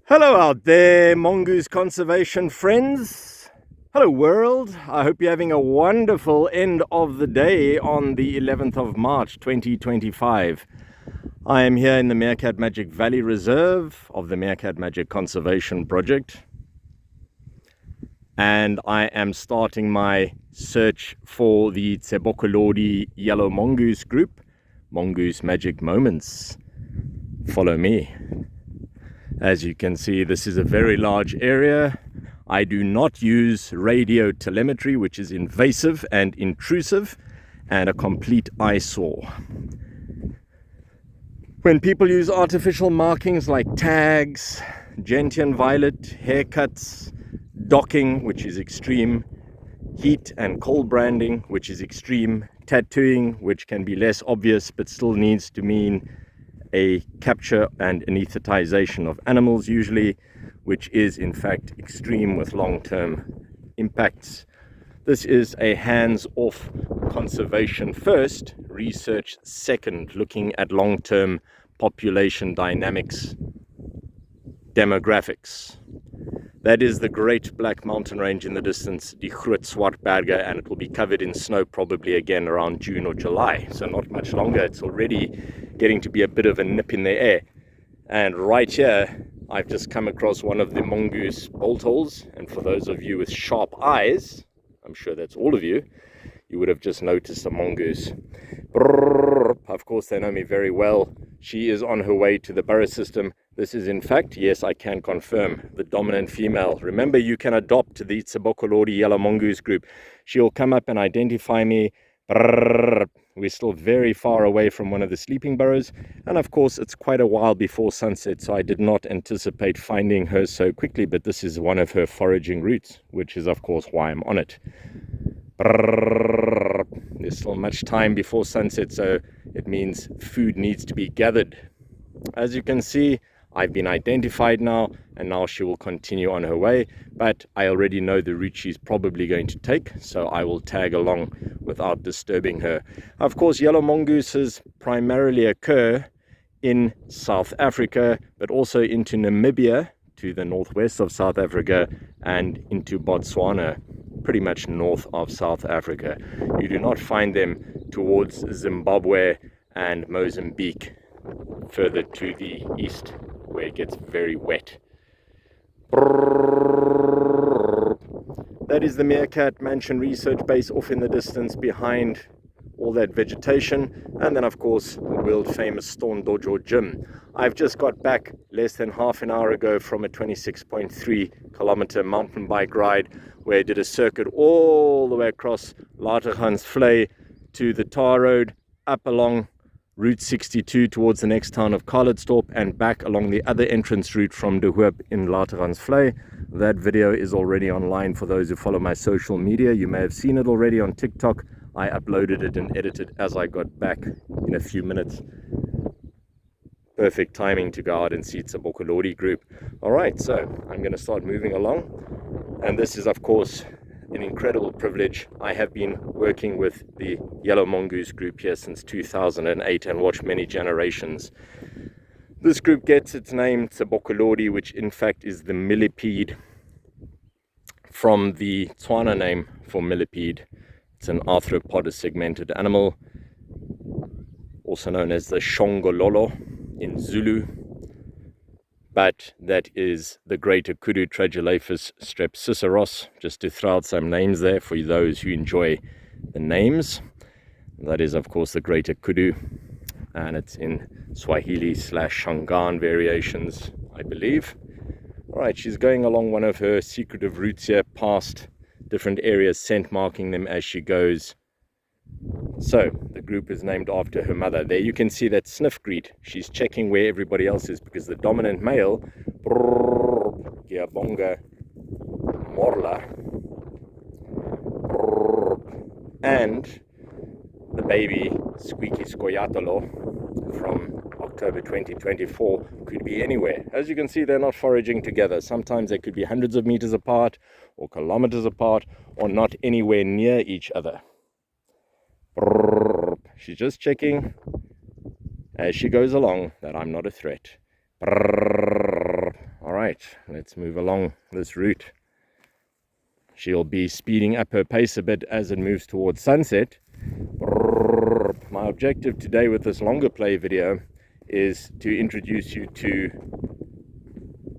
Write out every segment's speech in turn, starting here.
Hello out there, Mongoose conservation friends. Hello world. I hope you're having a wonderful end of the day on the 11th of March 2025. I am here in the Meerkat Magic Valley Reserve of the Meerkat Magic Conservation Project. And I am starting my search for the Tsebokolodi Yellow Mongoose group, Mongoose Magic Moments. Follow me. As you can see, this is a very large area. I do not use radio telemetry, which is invasive and intrusive and a complete eyesore. When people use artificial markings like tags, gentian violet, haircuts, docking, which is extreme, heat and cold branding, which is extreme, tattooing, which can be less obvious but still needs to mean a capture and anesthetization of animals usually, which is in fact extreme with long-term impacts. This is a hands-off conservation first, research second, looking at long-term population dynamics, demographics. That is the Great Black Mountain Range in the distance, die Groot Swartberge, and it will be covered in snow probably again around June or July. So not much longer. It's already getting to be a bit of a nip in the air. And right here, I've just come across one of the mongoose bolt holes. And for those of you with sharp eyes, I'm sure that's all of you, you would have just noticed a mongoose. Brrr. Of course, they know me very well. She is on her way to the burrow system. This is, in fact, yes, I can confirm, the dominant female. Remember, you can adopt the Tsebokolodi Yellow Mongoose group. She'll come up and identify me. Brrr. We're still very far away from one of the sleeping burrows. And of course, it's quite a while before sunset, so I did not anticipate finding her so quickly. But this is one of her foraging routes, which is, of course, why I'm on it. Brrr. There's still much time before sunset, so it means food needs to be gathered. As you can see, I've been identified now, and now she will continue on her way, but I already know the route she's probably going to take, so I will tag along without disturbing her. Of course, yellow mongooses primarily occur in South Africa, but also into Namibia, to the northwest of South Africa, and into Botswana, pretty much north of South Africa. You do not find them towards Zimbabwe and Mozambique, further to the east, where it gets very wet. That is the Meerkat Mansion Research Base off in the distance behind all that vegetation, and then of course the world famous Stone Dojo gym. I've just got back less than half an hour ago from a 26.3 kilometer mountain bike ride where I did a circuit all the way across Latergansvlei to the tar road, up along Route 62 towards the next town of Carlitsdorp, and back along the other entrance route from De Hoop in Latergansvlei. That video is already online for those who follow my social media. You may have seen it already on TikTok. I uploaded it and edited as I got back in a few minutes. Perfect timing to go out and see Tsebokolodi group. All right, so I'm going to start moving along. And this is, of course, an incredible privilege. I have been working with the Yellow Mongoose group here since 2008 and watched many generations. This group gets its name, Tsebokolodi, which in fact is the millipede from the Tswana name for millipede. It's an arthropod segmented animal, also known as the Shongololo in Zulu. But that is the greater kudu Tragelaphus strepsiceros, just to throw out some names there for those who enjoy the names. That is, of course, the greater kudu, and it's in Swahili / Shangaan variations, I believe. All right, she's going along one of her secretive routes here, past different areas, scent marking them as she goes. So the group is named after her mother. There you can see that sniff greet. She's checking where everybody else is, because the dominant male, Giabonga Morla, and the baby Squeaky Skoyatolo from October 2024 could be anywhere. As you can see, they're not foraging together. Sometimes they could be hundreds of meters apart or kilometers apart, or not anywhere near each other. She's just checking as she goes along that I'm not a threat. All right. right, let's move along this route. She'll be speeding up her pace a bit as it moves towards sunset. My objective today with this longer play video is to introduce you to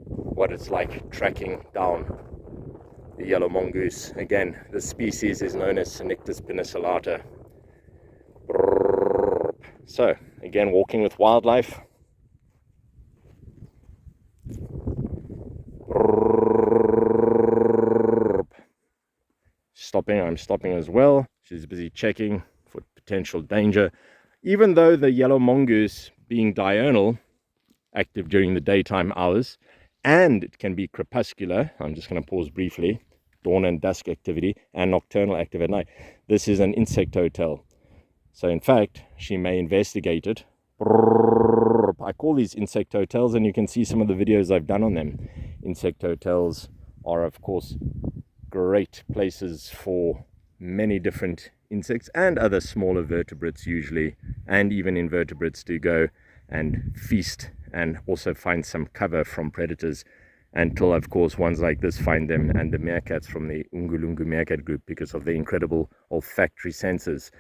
what it's like tracking down the yellow mongoose. Again, this species is known as Cynictis Penicillata. So, again, walking with wildlife. Stopping, I'm stopping as well. She's busy checking for potential danger. Even though the yellow mongoose, being diurnal, active during the daytime hours, and it can be crepuscular, I'm just going to pause briefly, dawn and dusk activity, and nocturnal active at night. This is an insect hotel. So in fact, she may investigate it. I call these insect hotels, and you can see some of the videos I've done on them. Insect hotels are, of course, great places for many different insects and other smaller vertebrates usually, and even invertebrates, to go and feast and also find some cover from predators, until of course ones like this find them, and the meerkats from the Ungulungu meerkat group, because of the incredible olfactory senses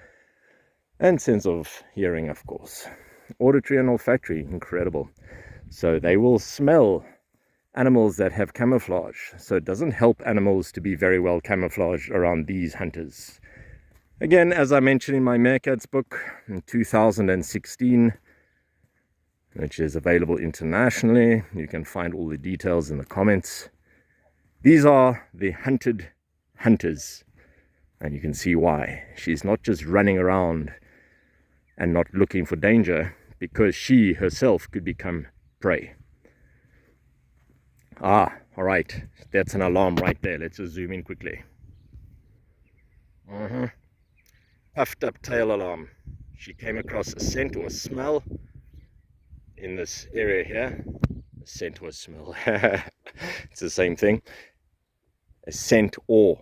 and sense of hearing, of course. Auditory and olfactory, incredible. So they will smell animals that have camouflage. So it doesn't help animals to be very well camouflaged around these hunters. Again, as I mentioned in my Meerkats book in 2016, which is available internationally, you can find all the details in the comments. These are the hunted hunters, and you can see why. She's not just running around and not looking for danger, because she herself could become prey. All right, that's an alarm right there. Let's just zoom in quickly. Puffed up tail alarm. She came across a scent or a smell in this area here. A scent or a smell. It's the same thing. A scent or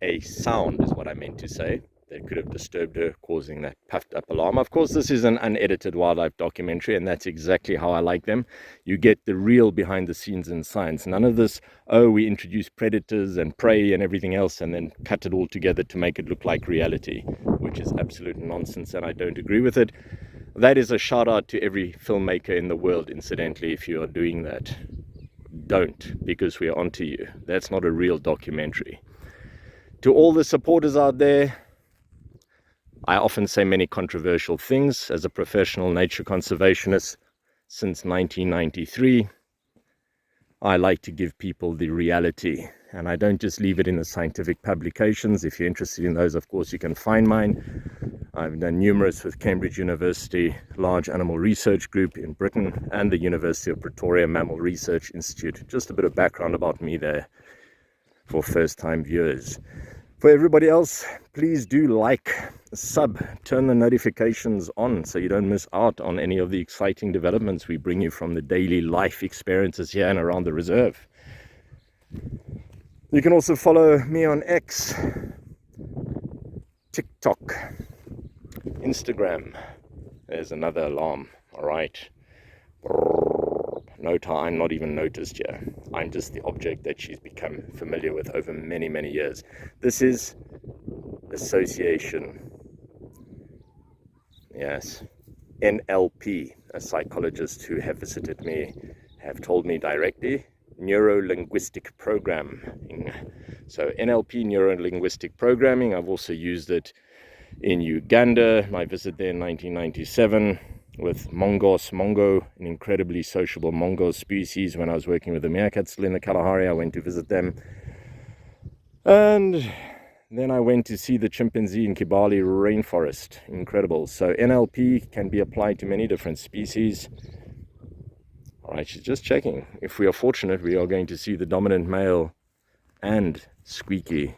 a sound is what I meant to say. That could have disturbed her, causing that puffed up alarm. Of course, this is an unedited wildlife documentary, and that's exactly how I like them. You get the real behind the scenes in science. None of this, oh, we introduce predators and prey and everything else and then cut it all together to make it look like reality, which is absolute nonsense, and I don't agree with it. That is a shout out to every filmmaker in the world, incidentally, if you are doing that. Don't, because we are onto you. That's not a real documentary. To all the supporters out there, I often say many controversial things. As a professional nature conservationist since 1993, I like to give people the reality, and I don't just leave it in the scientific publications. If you're interested in those, of course, you can find mine. I've done numerous with Cambridge University Large Animal Research Group in Britain and the University of Pretoria Mammal Research Institute. Just a bit of background about me there for first-time viewers. For everybody else, please do like, sub, turn the notifications on so you don't miss out on any of the exciting developments we bring you from the daily life experiences here and around the reserve. You can also follow me on X, TikTok, Instagram. There's another alarm. All right. Note how I'm not even noticed here. I'm just the object that she's become familiar with over many, many years. This is association. Yes. NLP, a psychologist who have visited me, have told me directly, neuro-linguistic programming. So NLP, neuro-linguistic programming, I've also used it in Uganda, my visit there in 1997. With Mongoose, an incredibly sociable mongoose species. When I was working with the Meerkats still in the Kalahari, I went to visit them. And then I went to see the chimpanzee in Kibale rainforest. Incredible. So NLP can be applied to many different species. All right, she's just checking. If we are fortunate, we are going to see the dominant male and Squeaky.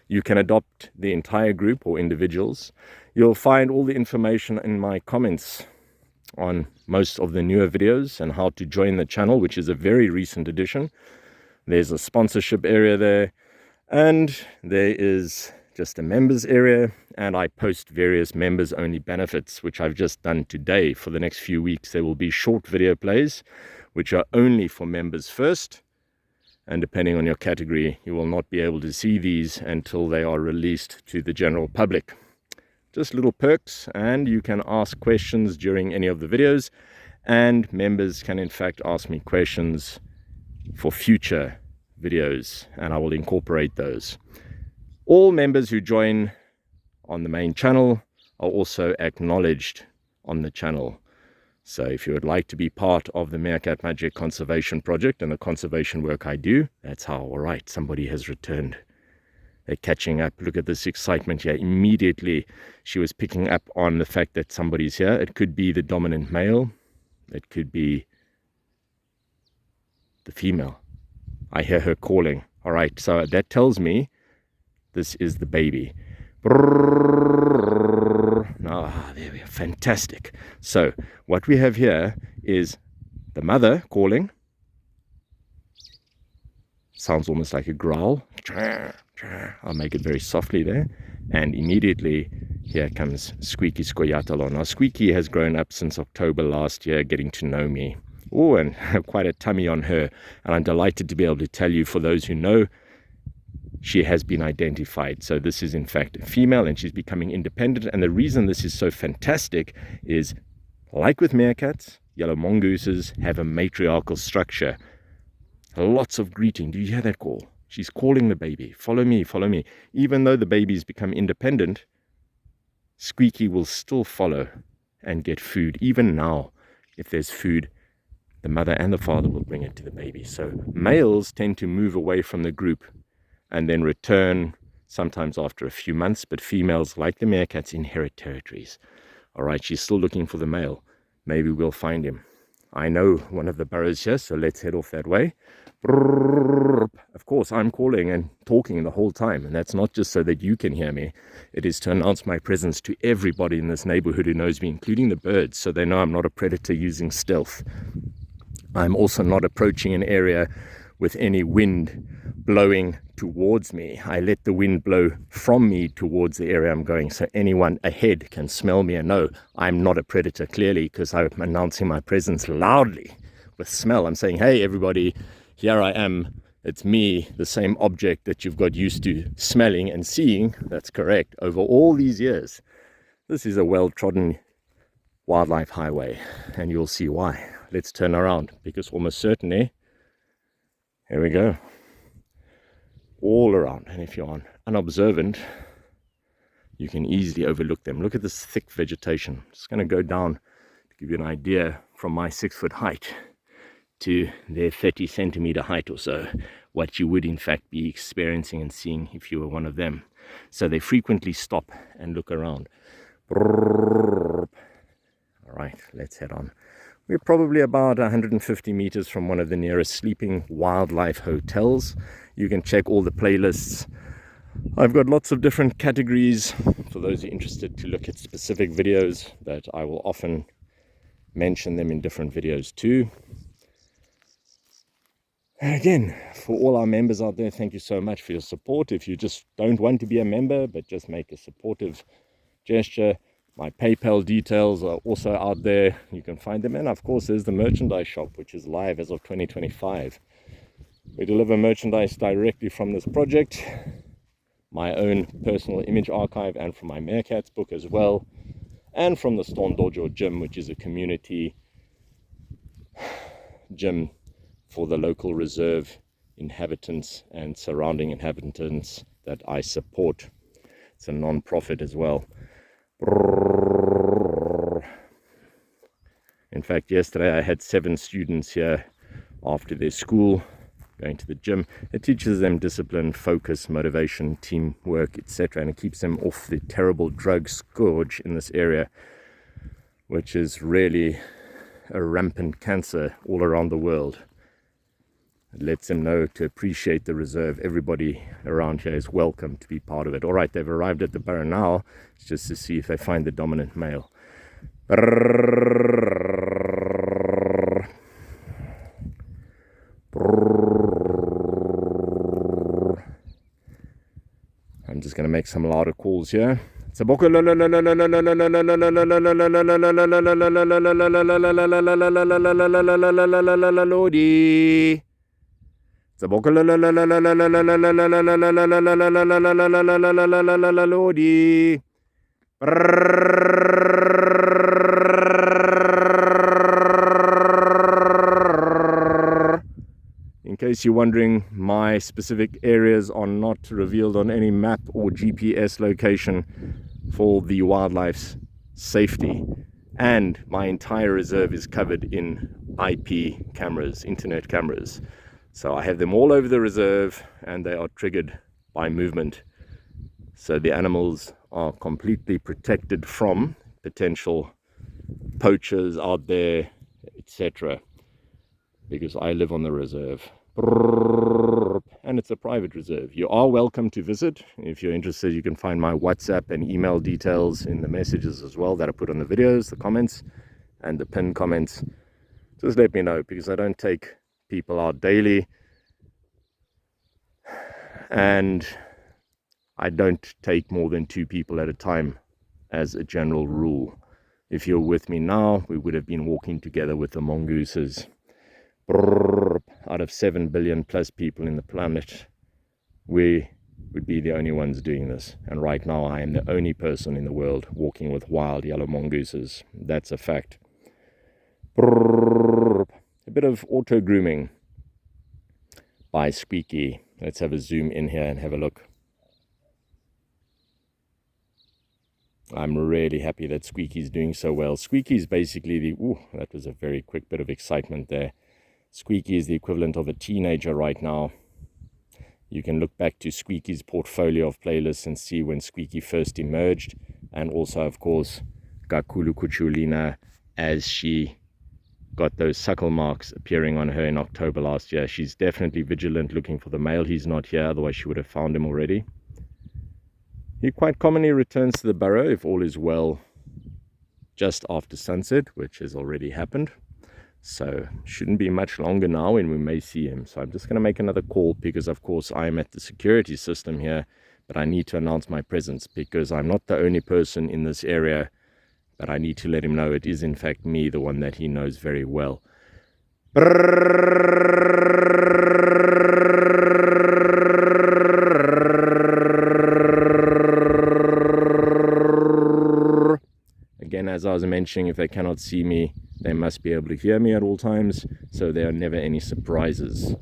You can adopt the entire group or individuals. You'll find all the information in my comments on most of the newer videos and how to join the channel, which is a very recent addition. There's a sponsorship area there, and there is just a members area, and I post various members only benefits, which I've just done today. For the next few weeks there will be short video plays which are only for members first, and depending on your category, you will not be able to see these until they are released to the general public. Just little perks, and you can ask questions during any of the videos, and members can in fact ask me questions for future videos, and I will incorporate those. All members who join on the main channel are also acknowledged on the channel. So if you would like to be part of the Meerkat Magic Conservation Project and the conservation work I do, that's how. All right, somebody has returned. They're catching up. Look at this excitement here. Immediately she was picking up on the fact that somebody's here. It could be the dominant male. It could be the female. I hear her calling. All right, so that tells me this is the baby. Ah, there we are. Fantastic. So what we have here is the mother calling. Sounds almost like a growl. I'll make it very softly there. And immediately here comes Squeaky Skoyatalo. Now Squeaky has grown up since October last year, getting to know me. Oh, and quite a tummy on her. And I'm delighted to be able to tell you, for those who know, she has been identified. So this is in fact a female, and she's becoming independent. And the reason this is so fantastic is, like with meerkats, yellow mongooses have a matriarchal structure. Lots of greeting. Do you hear that call? She's calling the baby. Follow me, follow me. Even though the baby's become independent, Squeaky will still follow and get food. Even now, if there's food, the mother and the father will bring it to the baby. So males tend to move away from the group and then return sometimes after a few months, but females, like the meerkats, inherit territories. All right, she's still looking for the male. Maybe we'll find him. I know one of the burrows here, so let's head off that way. Of course, I'm calling and talking the whole time, and that's not just so that you can hear me. It is to announce my presence to everybody in this neighborhood who knows me, including the birds, so they know I'm not a predator using stealth. I'm also not approaching an area with any wind blowing towards me. I let the wind blow from me towards the area I'm going, so anyone ahead can smell me and know I'm not a predator, clearly, because I'm announcing my presence loudly with smell. I'm saying, hey everybody, here I am. It's me, the same object that you've got used to smelling and seeing. That's correct. Over all these years, this is a well-trodden wildlife highway, and you'll see why. Let's turn around, because almost certainly, here we go, all around. And if you're unobservant, you can easily overlook them. Look at this thick vegetation. Just going to go down to give you an idea from my 6-foot height to their 30 centimeter height or so, what you would in fact be experiencing and seeing if you were one of them. So they frequently stop and look around. All right, let's head on. We're probably about 150 meters from one of the nearest sleeping wildlife hotels. You can check all the playlists. I've got lots of different categories for those who are interested to look at specific videos, that I will often mention them in different videos too. And again, for all our members out there, thank you so much for your support. If you just don't want to be a member but just make a supportive gesture, my PayPal details are also out there. You can find them. And of course, there's the merchandise shop, which is live as of 2025. We deliver merchandise directly from this project, my own personal image archive, and from my Meerkats book as well, and from the Stone Dojo gym, which is a community gym for the local reserve inhabitants and surrounding inhabitants that I support. It's a non-profit as well. In fact, yesterday I had 7 students here after their school going to the gym. It teaches them discipline, focus, motivation, teamwork, etc., and it keeps them off the terrible drug scourge in this area, which is really a rampant cancer all around the world. It lets them know to appreciate the reserve. Everybody around here is welcome to be part of it. All right, they've arrived at the burrow now. It's just to see if they find the dominant male. I'm just going to make some louder calls here. Tsebokolodi. Tsebokolodi. In case you're wondering, my specific areas are not revealed on any map or GPS location for the wildlife's safety. And my entire reserve is covered in IP cameras, internet cameras. So I have them all over the reserve and they are triggered by movement. So the animals are completely protected from potential poachers out there, etc. Because I live on the reserve. And it's a private reserve. You are welcome to visit. If you're interested, you can find my WhatsApp and email details in the messages as well that I put on the videos, the comments, and the pinned comments. Just let me know, because I don't take people out daily. And I don't take more than 2 people at a time as a general rule. If you're with me now, we would have been walking together with the Mongooses. Out of 7 billion plus people in the planet, we would be the only ones doing this. And right now I am the only person in the world walking with wild yellow mongooses. That's a fact. A bit of auto grooming by Squeaky. Let's have a zoom in here and have a look. I'm really happy that Squeaky's doing so well. Squeaky's basically the... Ooh, that was a very quick bit of excitement there. Squeaky is the equivalent of a teenager right now. You can look back to Squeaky's portfolio of playlists and see when Squeaky first emerged. And also, of course, Gakulu Cucciolina, as she got those suckle marks appearing on her in October last year. She's definitely vigilant looking for the male. He's not here, otherwise she would have found him already. He quite commonly returns to the burrow if all is well just after sunset, which has already happened. So shouldn't be much longer now and we may see him. So I'm just going to make another call because, of course, I am at the security system here, but I need to announce my presence because I'm not the only person in this area, but I need to let him know it is in fact me, the one that he knows very well. Again, as I was mentioning, if they cannot see me, they must be able to hear me at all times, so there are never any surprises.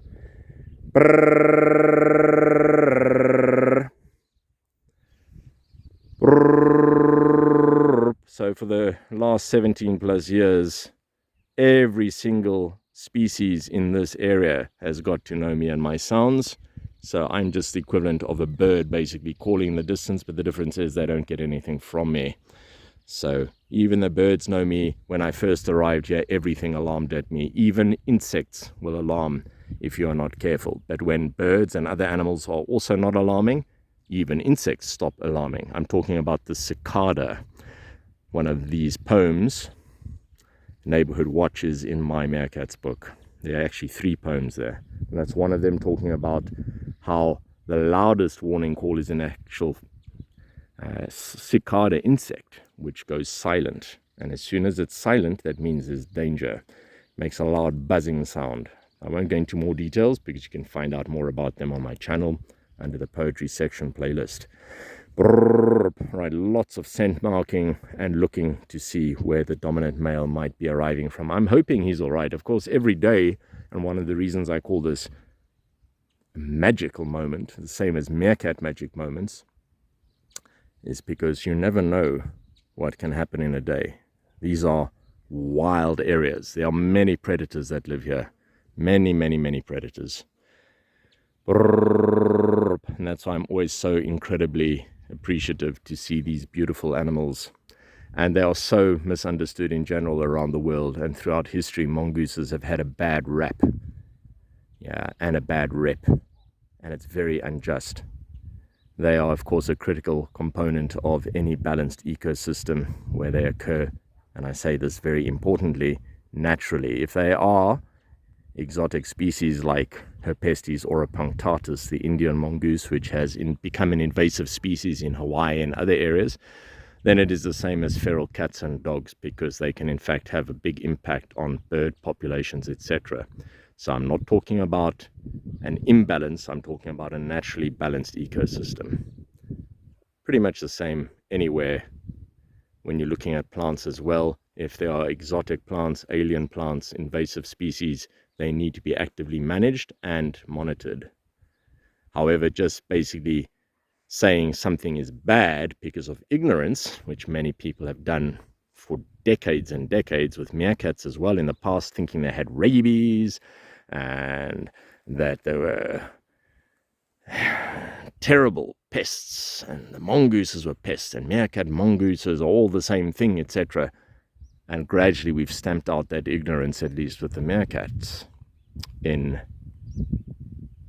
So for the last 17 plus years, every single species in this area has got to know me and my sounds. So I'm just the equivalent of a bird basically calling the distance, but the difference is they don't get anything from me. So even the birds know me. When I first arrived here, everything alarmed at me. Even insects will alarm if you are not careful. But when birds and other animals are also not alarming, even insects stop alarming. I'm talking about the cicada, one of these poems, Neighborhood Watches, in my Meerkats book. There are actually 3 poems there. And that's one of them talking about how the loudest warning call is an actual cicada insect, which goes silent. And as soon as it's silent, that means there's danger. Makes a loud buzzing sound. I won't go into more details because you can find out more about them on my channel under the poetry section playlist. Right, lots of scent marking and looking to see where the dominant male might be arriving from. I'm hoping he's all right. Of course, every day, and one of the reasons I call this a magical moment, the same as meerkat magic moments, is because you never know what can happen in a day. These are wild areas. There are many predators that live here. Many, many, many predators. And that's why I'm always so incredibly appreciative to see these beautiful animals. And they are so misunderstood in general around the world. And throughout history, mongooses have had a bad rap. Yeah, and a bad rep. And it's very unjust. They are, of course, a critical component of any balanced ecosystem where they occur. And I say this very importantly, naturally. If they are exotic species like Herpestes oropunctatus, the Indian mongoose, which has become an invasive species in Hawaii and other areas, then it is the same as feral cats and dogs, because they can in fact have a big impact on bird populations, etc. So I'm not talking about an imbalance, I'm talking about a naturally balanced ecosystem. Pretty much the same anywhere when you're looking at plants as well. If there are exotic plants, alien plants, invasive species, they need to be actively managed and monitored. However, just basically saying something is bad because of ignorance, which many people have done for decades and decades with meerkats as well in the past, thinking they had rabies and that they were terrible pests and the mongooses were pests and meerkat mongooses are all the same thing, etc. And gradually we've stamped out that ignorance, at least with the meerkats in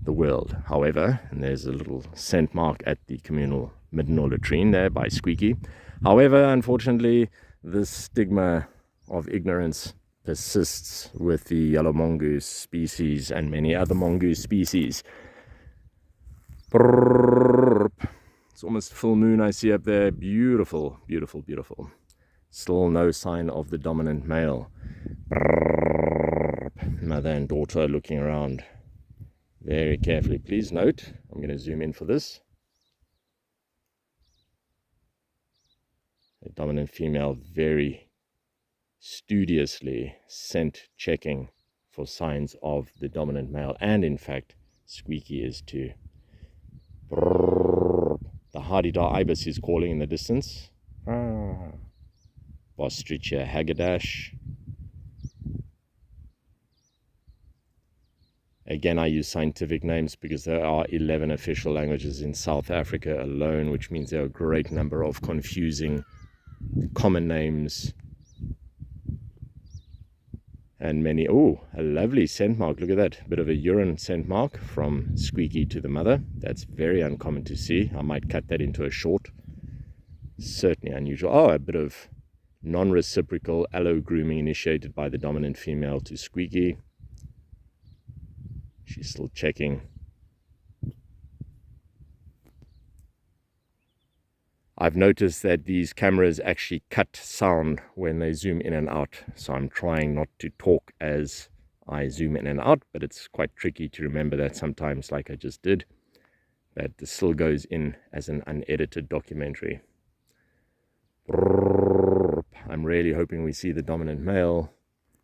the world. However, and there's a little scent mark at the communal midden latrine there by Squeaky. However, unfortunately, this stigma of ignorance persists with the yellow mongoose species and many other mongoose species. It's almost full moon I see up there. Beautiful, beautiful, beautiful. Still no sign of the dominant male. Mother and daughter looking around very carefully. Please note, I'm going to zoom in for this. The dominant female very studiously scent checking for signs of the dominant male, and in fact Squeaky is too. The hardy-dar ibis is calling in the distance. Bostrichia haggardash. Again, I use scientific names because there are 11 official languages in South Africa alone, which means there are a great number of confusing common names. And many, oh, a lovely scent mark. Look at that. Bit of a urine scent mark from Squeaky to the mother. That's very uncommon to see. I might cut that into a short. Certainly unusual. Oh, a bit of non-reciprocal allo grooming initiated by the dominant female to Squeaky. She's still checking. I've noticed that these cameras actually cut sound when they zoom in and out, so I'm trying not to talk as I zoom in and out, but it's quite tricky to remember that sometimes, like I just did, that this still goes in as an unedited documentary. I'm really hoping we see the dominant male.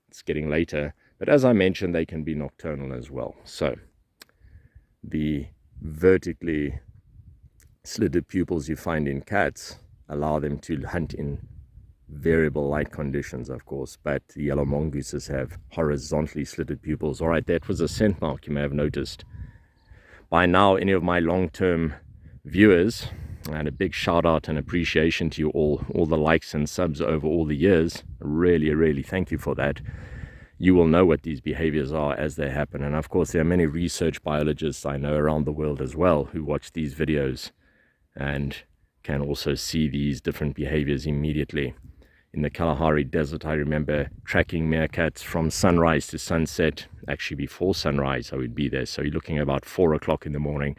It's getting later, but as I mentioned, they can be nocturnal as well. So the vertically slitted pupils you find in cats allow them to hunt in variable light conditions, of course, but the yellow mongooses have horizontally slitted pupils. All right, that was a scent mark you may have noticed. By now, any of my long-term viewers, and a big shout out and appreciation to you all the likes and subs over all the years, really thank you for that. You will know what these behaviors are as they happen. And of course, there are many research biologists I know around the world as well who watch these videos and can also see these different behaviors immediately. In the Kalahari Desert, I remember tracking meerkats from sunrise to sunset. Actually, before sunrise, I would be there. So you're looking at about 4 o'clock in the morning,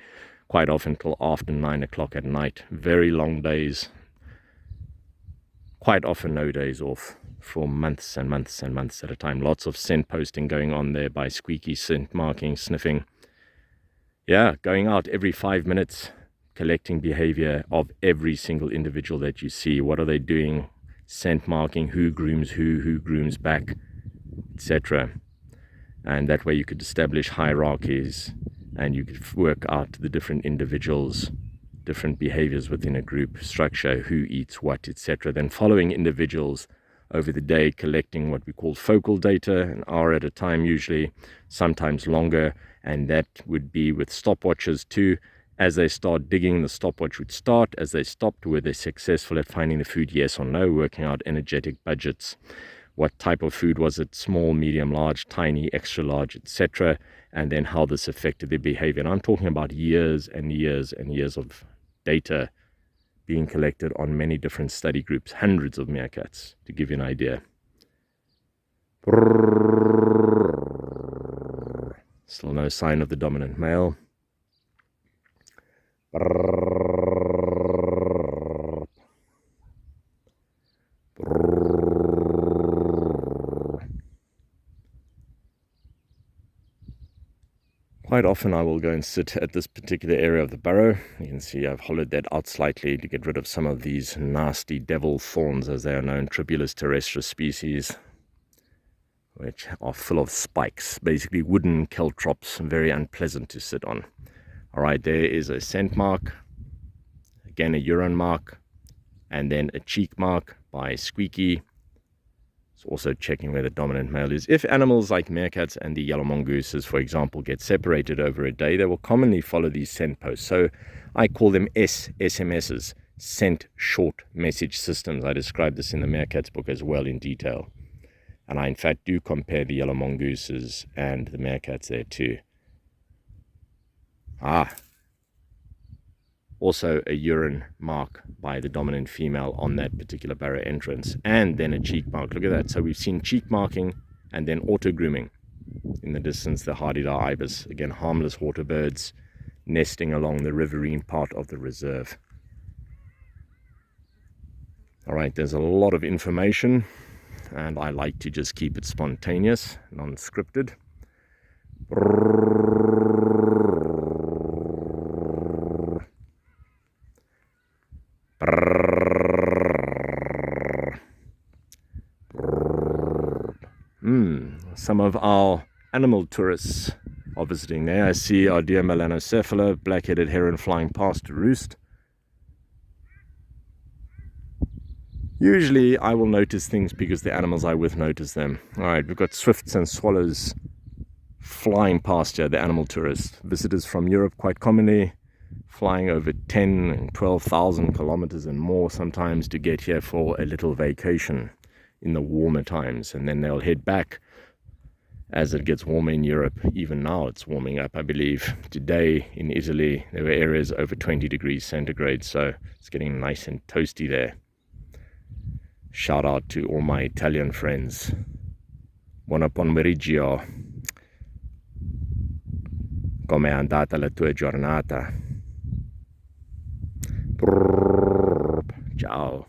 quite often till after 9 o'clock at night. Very long days. Quite often no days off for months and months and months at a time. Lots of scent posting going on there by Squeaky, scent marking, sniffing. Yeah, going out every 5 minutes, collecting behavior of every single individual that you see. What are they doing? Scent marking, who grooms who grooms back, etc. And that way you could establish hierarchies and you could work out the different individuals, different behaviors within a group structure, who eats what, etc. Then following individuals over the day, collecting what we call focal data, an hour at a time usually, sometimes longer, and that would be with stopwatches too. As they start digging, the stopwatch would start. As they stopped, were they successful at finding the food, yes or no, working out energetic budgets. What type of food was it? Small, medium, large, tiny, extra large, etc. And then how this affected their behavior. And I'm talking about years and years and years of data being collected on many different study groups, hundreds of meerkats, to give you an idea. Still no sign of the dominant male. Quite often I will go and sit at this particular area of the burrow. You can see I've hollowed that out slightly to get rid of some of these nasty devil thorns, as they are known, Tribulus terrestris species, which are full of spikes, basically wooden caltrops, very unpleasant to sit on. All right, there is a scent mark, again a urine mark, and then a cheek mark by Squeaky. It's also checking where the dominant male is. If animals like meerkats and the yellow mongooses, for example, get separated over a day, they will commonly follow these scent posts. So I call them SMSs, scent short message systems. I describe this in the Meerkats book as well in detail. And I, in fact, do compare the yellow mongooses and the meerkats there too. Also a urine mark by the dominant female on that particular burrow entrance, and then a cheek mark. Look at that. So we've seen cheek marking and then auto grooming. In the distance, the Hardida ibis, again harmless water birds nesting along the riverine part of the reserve. All right, there's a lot of information, and I like to just keep it spontaneous, non-scripted. Some of our animal tourists are visiting there. I see our deer melanocephala, black-headed heron flying past to roost. Usually I will notice things because the animals I with notice them. All right, we've got swifts and swallows flying past here, the animal tourists. Visitors from Europe quite commonly flying over 10 and 12,000 kilometers and more sometimes to get here for a little vacation in the warmer times, and then they'll head back as it gets warmer in Europe. Even now it's warming up. I believe today in Italy there were areas over 20 degrees centigrade, so it's getting nice and toasty there. Shout out to all my Italian friends. Buon pomeriggio. Come è andata la tua giornata? Ciao.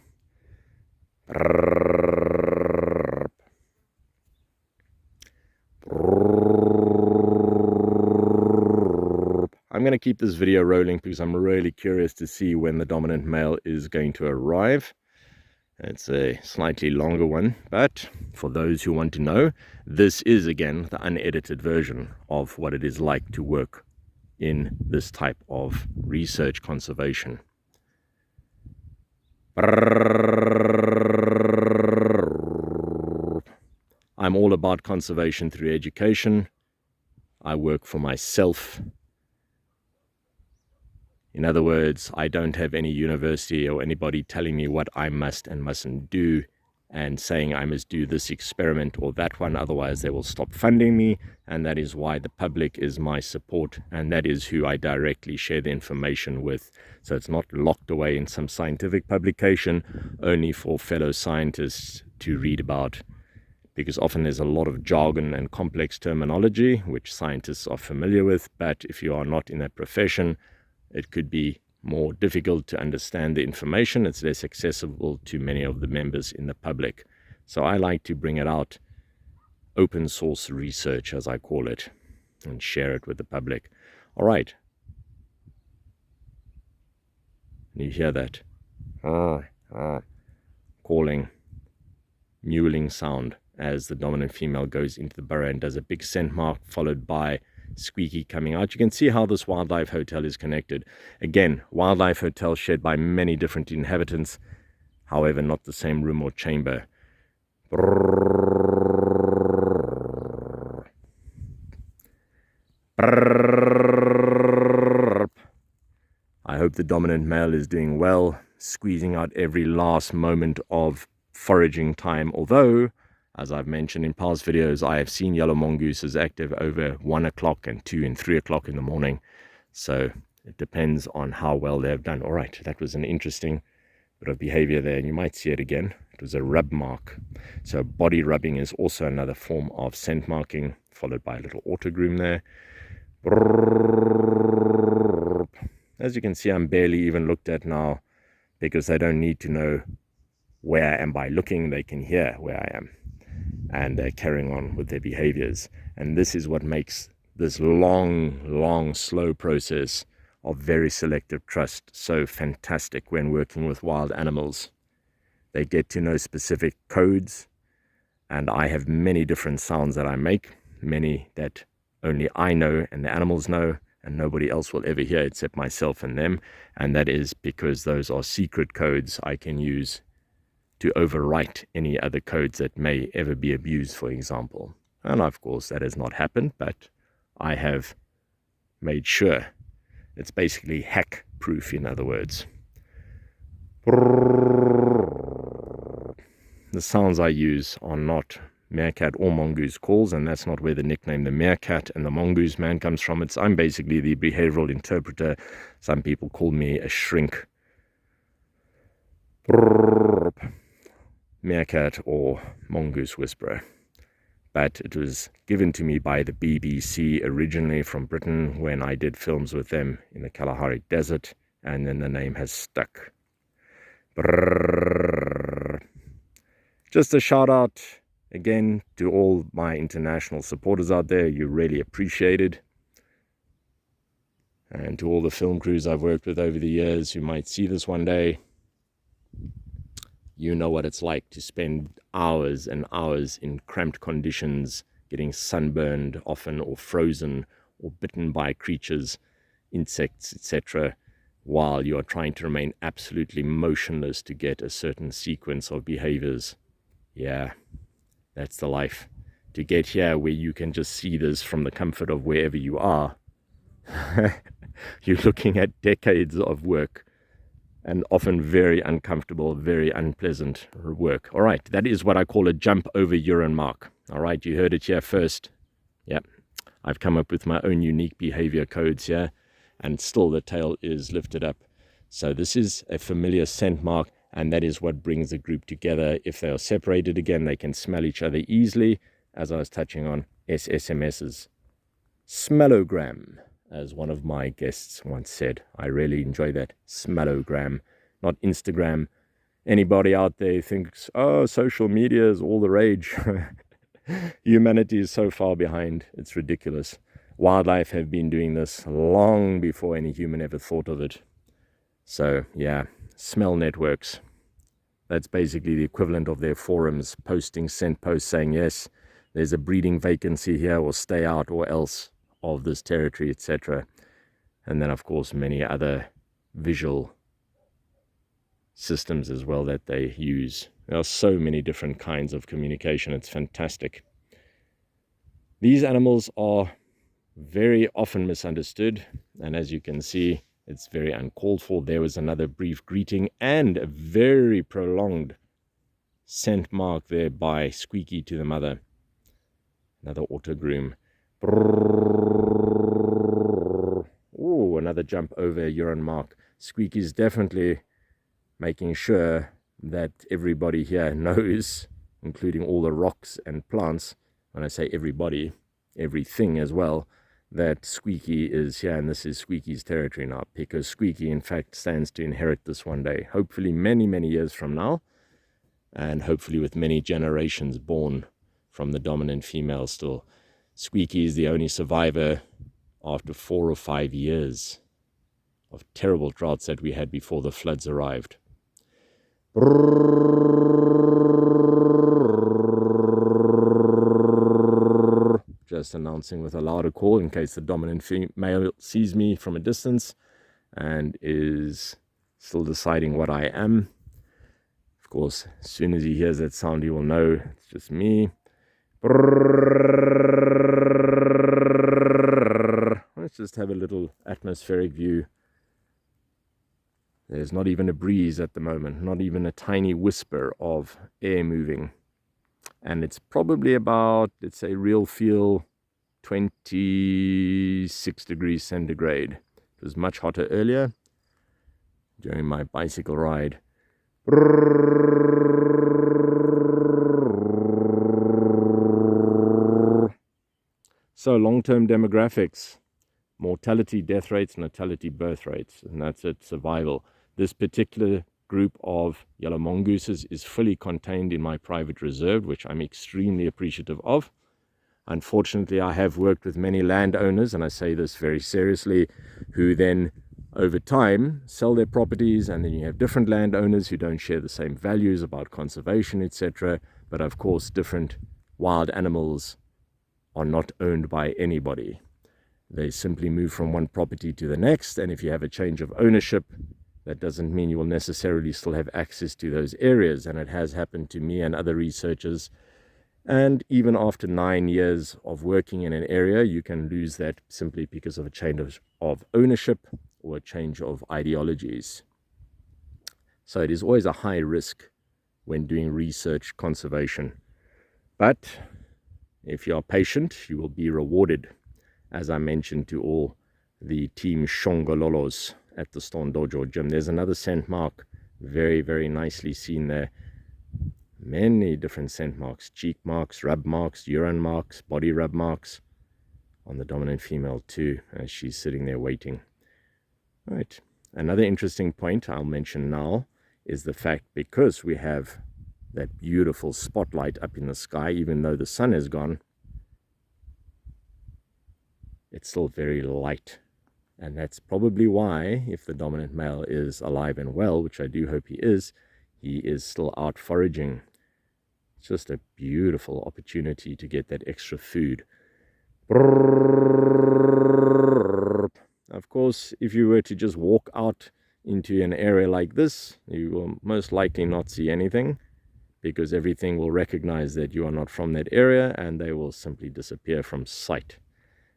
I'm going to keep this video rolling because I'm really curious to see when the dominant male is going to arrive. It's a slightly longer one, but for those who want to know, this is again the unedited version of what it is like to work in this type of research conservation. I'm all about conservation through education. I work for myself. In other words, I don't have any university or anybody telling me what I must and mustn't do and saying I must do this experiment or that one, otherwise they will stop funding me, and that is why the public is my support, and that is who I directly share the information with. So it's not locked away in some scientific publication only for fellow scientists to read about, because often there's a lot of jargon and complex terminology which scientists are familiar with, but if you are not in that profession, it could be more difficult to understand the information. It's less accessible to many of the members in the public. So I like to bring it out, open source research as I call it, and share it with the public. All right. You hear that? Calling, mewling sound as the dominant female goes into the burrow and does a big scent mark followed by Squeaky coming out. You can see how this wildlife hotel is connected. Again, wildlife hotel shared by many different inhabitants, however not the same room or chamber. I hope the dominant male is doing well, squeezing out every last moment of foraging time, although as I've mentioned in past videos, I have seen yellow mongooses active over 1 o'clock and 2 and 3 o'clock in the morning. So it depends on how well they've done. All right, that was an interesting bit of behavior there, and you might see it again. It was a rub mark. So body rubbing is also another form of scent marking, followed by a little auto groom there. As you can see, I'm barely even looked at now because they don't need to know where I am by looking. They can hear where I am, and they're carrying on with their behaviors. And this is what makes this long, slow process of very selective trust so fantastic when working with wild animals. They get to know specific codes, and I have many different sounds that I make, many that only I know and the animals know, and nobody else will ever hear except myself and them. And that is because those are secret codes I can use to overwrite any other codes that may ever be abused, for example. And of course that has not happened, but I have made sure. It's basically hack proof, in other words. The sounds I use are not Meerkat or Mongoose calls, and that's not where the nickname the Meerkat and the Mongoose man comes from. I'm basically the behavioral interpreter. Some people call me a shrink. Meerkat or Mongoose whisperer. But it was given to me by the BBC originally from Britain when I did films with them in the Kalahari Desert, and then the name has stuck. Just a shout out again to all my international supporters out there. You're really appreciated. And to all the film crews I've worked with over the years who might see this one day, you know what it's like to spend hours and hours in cramped conditions, getting sunburned often, or frozen, or bitten by creatures, insects, etc., while you are trying to remain absolutely motionless to get a certain sequence of behaviors. Yeah, that's the life. To get here where you can just see this from the comfort of wherever you are, you're looking at decades of work, and often very uncomfortable, very unpleasant work. All right, that is what I call a jump over urine mark. All right, you heard it here first. Yep, I've come up with my own unique behavior codes here, and still the tail is lifted up. So this is a familiar scent mark, and that is what brings the group together. If they are separated again, they can smell each other easily, as I was touching on SSMS's. Smellogram, as one of my guests once said. I really enjoy that. Smellogram, not Instagram. Anybody out there thinks, oh, social media is all the rage. Humanity is so far behind. It's ridiculous. Wildlife have been doing this long before any human ever thought of it. So, yeah, smell networks. That's basically the equivalent of their forums, posting scent posts saying, yes, there's a breeding vacancy here, or stay out, or else of this territory, etc. And then, of course, many other visual systems as well that they use. There are so many different kinds of communication. It's fantastic. These animals are very often misunderstood, and as you can see, it's very uncalled for. There was another brief greeting and a very prolonged scent mark there by Squeaky to the mother. Another autogroom. Oh, another jump over a urine mark. Squeaky's definitely making sure that everybody here knows, including all the rocks and plants, when I say everybody, everything as well, that Squeaky is here, and this is Squeaky's territory now, because Squeaky in fact stands to inherit this one day, hopefully many, many years from now, and hopefully with many generations born from the dominant female still. Squeaky is the only survivor after 4 or 5 years of terrible droughts that we had before the floods arrived. Just announcing with a louder call in case the dominant female sees me from a distance and is still deciding what I am. Of course, as soon as he hears that sound, he will know it's just me. Let's just have a little atmospheric view. There's not even a breeze at the moment, not even a tiny whisper of air moving. And it's probably about, let's say, real feel 26 degrees centigrade. It was much hotter earlier during my bicycle ride. So long-term demographics, mortality, death rates, natality, birth rates, and that's it, survival. This particular group of yellow mongooses is fully contained in my private reserve, which I'm extremely appreciative of. Unfortunately, I have worked with many landowners, and I say this very seriously, who then over time sell their properties, and then you have different landowners who don't share the same values about conservation, etc. But of course, different wild animals are not owned by anybody. They simply move from one property to the next, and if you have a change of ownership, that doesn't mean you will necessarily still have access to those areas. And it has happened to me and other researchers. And even after 9 years of working in an area, you can lose that simply because of a change of ownership or a change of ideologies. So it is always a high risk when doing research conservation. But if you are patient, you will be rewarded, as I mentioned to all the team Shongololos at the Stone Dojo gym. There's another scent mark, very, very nicely seen there. Many different scent marks, cheek marks, rub marks, urine marks, body rub marks on the dominant female too, as she's sitting there waiting. Right. Another interesting point I'll mention now is the fact, because we have that beautiful spotlight up in the sky, even though the sun is gone, it's still very light. And that's probably why, if the dominant male is alive and well, which I do hope he is still out foraging. It's just a beautiful opportunity to get that extra food. Of course, if you were to just walk out into an area like this, you will most likely not see anything, because everything will recognize that you are not from that area, and they will simply disappear from sight.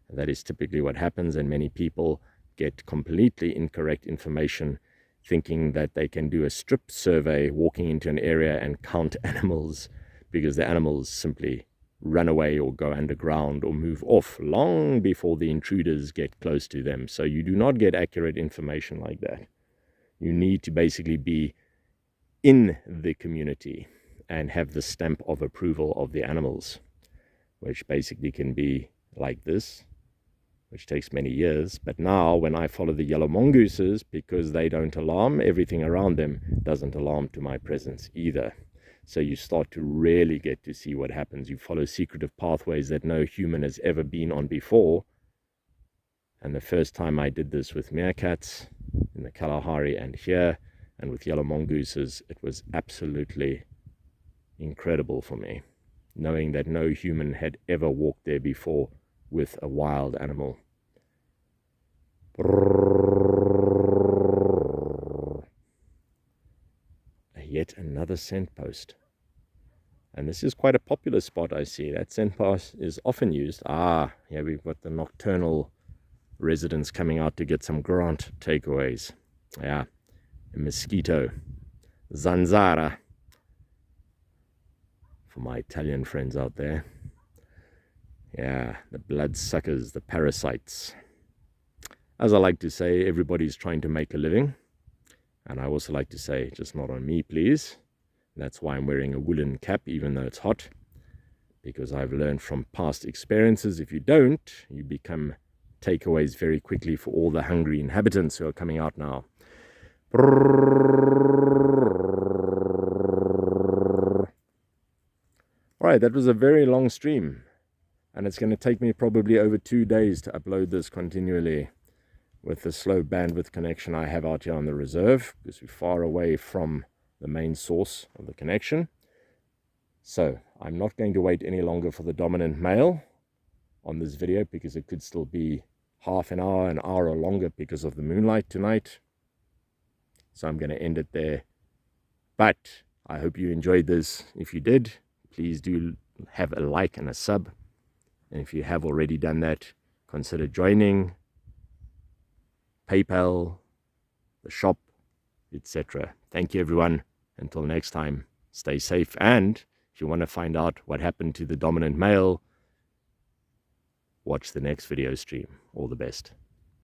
That is typically what happens, and many people get completely incorrect information, thinking that they can do a strip survey walking into an area and count animals, because the animals simply run away or go underground or move off long before the intruders get close to them. So you do not get accurate information like that. You need to basically be in the community and have the stamp of approval of the animals, which basically can be like this, which takes many years. But now when I follow the yellow mongooses, because they don't alarm, everything around them doesn't alarm to my presence either. So you start to really get to see what happens. You follow secretive pathways that no human has ever been on before. And the first time I did this with meerkats in the Kalahari and here, and with yellow mongooses, it was absolutely incredible for me, knowing that no human had ever walked there before with a wild animal. Yet another scent post. And this is quite a popular spot, I see. That scent post is often used. Here we've got the nocturnal residents coming out to get some Grant takeaways. Yeah, a mosquito. Zanzara. For my Italian friends out there. Yeah, the bloodsuckers, the parasites. As I like to say, everybody's trying to make a living. And I also like to say, just not on me, please. That's why I'm wearing a woolen cap, even though it's hot. Because I've learned from past experiences, if you don't, you become takeaways very quickly for all the hungry inhabitants who are coming out now. Alright, that was a very long stream. And it's going to take me probably over 2 days to upload this continually, with the slow bandwidth connection I have out here on the reserve, because we're far away from the main source of the connection. So I'm not going to wait any longer for the dominant male on this video, because it could still be half an hour or longer because of the moonlight tonight. So I'm going to end it there. But I hope you enjoyed this. If you did, please do have a like and a sub. And if you have already done that, consider joining PayPal, the shop, etc. Thank you, everyone. Until next time, stay safe. And if you want to find out what happened to the dominant male, watch the next video stream. All the best.